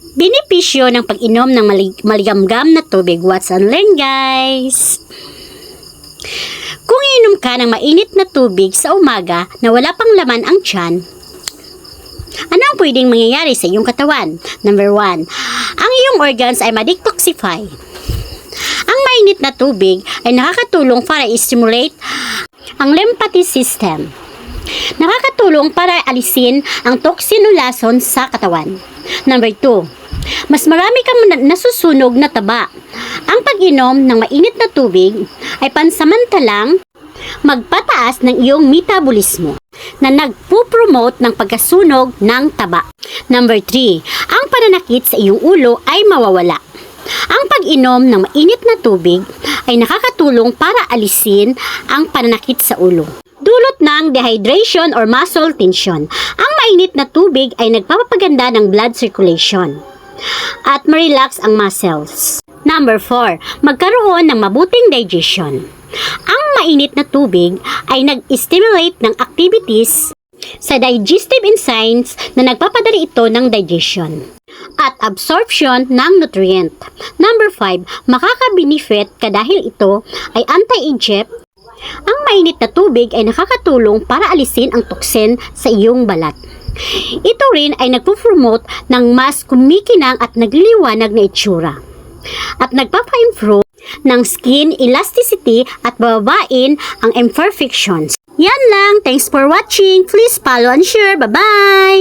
Benepisyo ng pag-inom ng maligamgam na tubig. Watch and learn, guys! Kung iinom ka ng mainit na tubig sa umaga na wala pang laman ang tiyan, ano ang pwedeng mangyayari sa iyong katawan? Number 1, ang iyong organs ay ma-detoxify. Ang mainit na tubig ay nakakatulong para i-stimulate ang lymphatic system. Nakakatulong para alisin ang toxin o lason sa katawan. Number 2, mas marami kang nasusunog na taba. Ang pag-inom ng mainit na tubig ay pansamantalang magpataas ng iyong metabolismo na nagpo-promote ng pagkasunog ng taba. Number 3, ang pananakit sa iyong ulo ay mawawala. Ang pag-inom ng mainit na tubig ay nakakatulong para alisin ang pananakit sa ulo. Dulot ng dehydration or muscle tension. Ang mainit na tubig ay nagpapaganda ng blood circulation at ma-relax ang muscles. Number 4, magkaroon ng mabuting digestion. Ang mainit na tubig ay nag-stimulate ng activities sa digestive enzymes na nagpapadali ito ng digestion at absorption ng nutrient. Number 5, makaka-benefit ka dahil ito ay anti-Egypt. Ang mainit na tubig ay nakakatulong para alisin ang toxin sa iyong balat. Ito rin ay nagpo-promote ng mas kumikinang at nagliliwanag na itsura at nagpapa-improve ng skin elasticity at bababain ang imperfections. Yan lang. Thanks for watching. Please follow and share. Bye-bye!